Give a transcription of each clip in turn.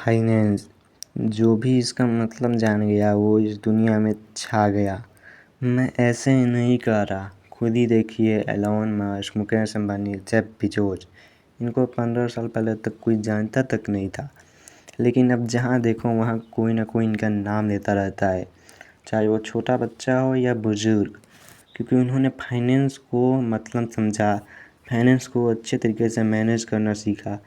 Finance, जो भी इसका मतलब जान गया वो इस दुनिया में छा गया। मैं ऐसे ही नहीं कह रहा, खुद ही देखिए Elon Musk, Mukesh Ambani, Jeff Bezos, इनको 15 साल पहले तक कोई जानता तक नहीं था, लेकिन अब जहाँ देखो वहाँ कोई ना कोई इनका नाम लेता रहता है, चाहे वो छोटा बच्चा हो या बुजुर्ग, क्योंकि उन्होंने फाइनेंस को मतलब समझा, फाइनेंस को अच्छे तरीके से मैनेज करना सीखा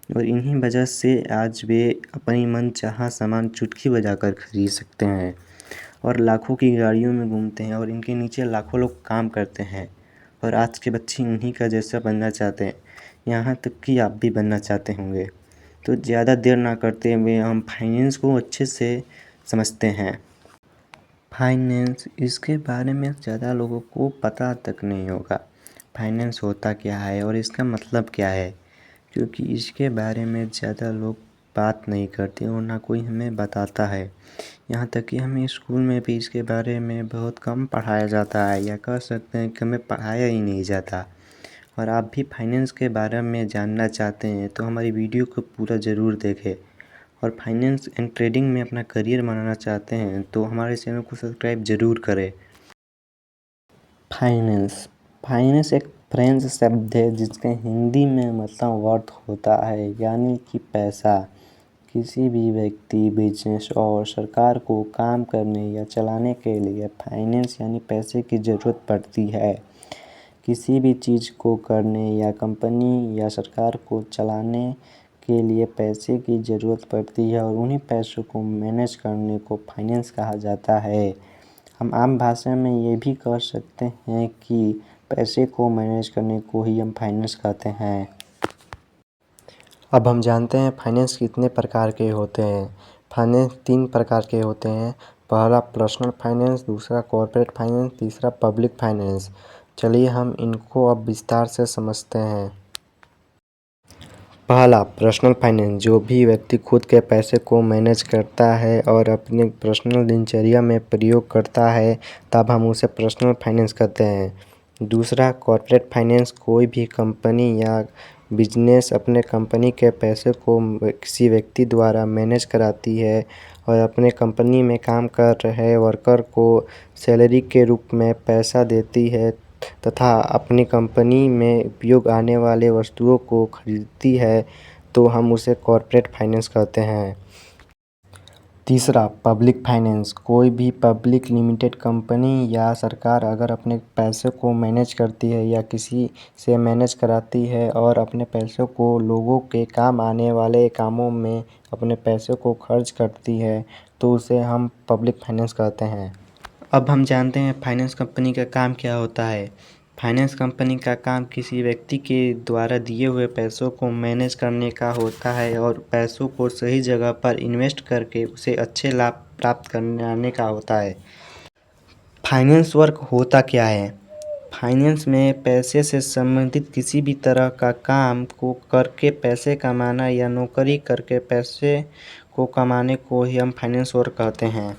और इन्हीं वजह से आज वे अपनी मनचाहा सामान चुटकी बजाकर खरीद सकते हैं और लाखों की गाड़ियों में घूमते हैं और इनके नीचे लाखों लोग काम करते हैं और आज के बच्चे इन्हीं का जैसा बनना चाहते हैं, यहाँ तक कि आप भी बनना चाहते होंगे। तो ज़्यादा देर ना करते हुए हम फाइनेंस को अच्छे से समझते हैं। फाइनेंस, इसके बारे में ज़्यादा लोगों को पता तक नहीं होगा फाइनेंस होता क्या है और इसका मतलब क्या है, क्योंकि इसके बारे में ज़्यादा लोग बात नहीं करते और ना कोई हमें बताता है। यहाँ तक कि हमें स्कूल में भी इसके बारे में बहुत कम पढ़ाया जाता है, या कह सकते हैं कि हमें पढ़ाया ही नहीं जाता। और आप भी फाइनेंस के बारे में जानना चाहते हैं तो हमारी वीडियो को पूरा ज़रूर देखें और फाइनेंस एंड ट्रेडिंग में अपना करियर बनाना चाहते हैं तो हमारे चैनल को सब्सक्राइब ज़रूर करें। फाइनेंस, फाइनेंस एक फ्रेंच शब्द है जिसके हिंदी में मतलब अर्थ होता है यानी कि पैसा। किसी भी व्यक्ति, बिजनेस और सरकार को काम करने या चलाने के लिए फाइनेंस यानी पैसे की ज़रूरत पड़ती है। किसी भी चीज़ को करने या कंपनी या सरकार को चलाने के लिए पैसे की ज़रूरत पड़ती है और उन्हीं पैसों को मैनेज करने को फाइनेंस कहा जाता है। हम आम भाषा में ये भी कह सकते हैं कि पैसे को मैनेज करने को ही हम फाइनेंस कहते हैं। अब हम जानते हैं फाइनेंस कितने प्रकार के होते हैं। फाइनेंस 3 प्रकार के होते हैं। पहला पर्सनल फाइनेंस, दूसरा कॉर्पोरेट फाइनेंस, तीसरा पब्लिक फाइनेंस। चलिए हम इनको अब विस्तार से समझते हैं। पहला, पर्सनल फाइनेंस, जो भी व्यक्ति खुद के पैसे को मैनेज करता है और अपने पर्सनल दिनचर्या में प्रयोग करता है तब हम उसे पर्सनल फाइनेंस कहते हैं। दूसरा, कॉर्पोरेट फाइनेंस, कोई भी कंपनी या बिजनेस अपने कंपनी के पैसे को किसी व्यक्ति द्वारा मैनेज कराती है और अपने कंपनी में काम कर रहे वर्कर को सैलरी के रूप में पैसा देती है तथा अपनी कंपनी में उपयोग आने वाले वस्तुओं को खरीदती है तो हम उसे कॉर्पोरेट फाइनेंस कहते हैं। तीसरा, पब्लिक फाइनेंस, कोई भी पब्लिक लिमिटेड कंपनी या सरकार अगर अपने पैसे को मैनेज करती है या किसी से मैनेज कराती है और अपने पैसों को लोगों के काम आने वाले कामों में अपने पैसे को खर्च करती है तो उसे हम पब्लिक फाइनेंस कहते हैं। अब हम जानते हैं फाइनेंस कंपनी का काम क्या होता है। फाइनेंस कंपनी का काम किसी व्यक्ति के द्वारा दिए हुए पैसों को मैनेज करने का होता है और पैसों को सही जगह पर इन्वेस्ट करके उसे अच्छे लाभ प्राप्त कराने का होता है। फाइनेंस वर्क होता क्या है? फाइनेंस में पैसे से संबंधित किसी भी तरह का काम को करके पैसे कमाना या नौकरी करके पैसे को कमाने को ही हम फाइनेंस वर्क कहते हैं।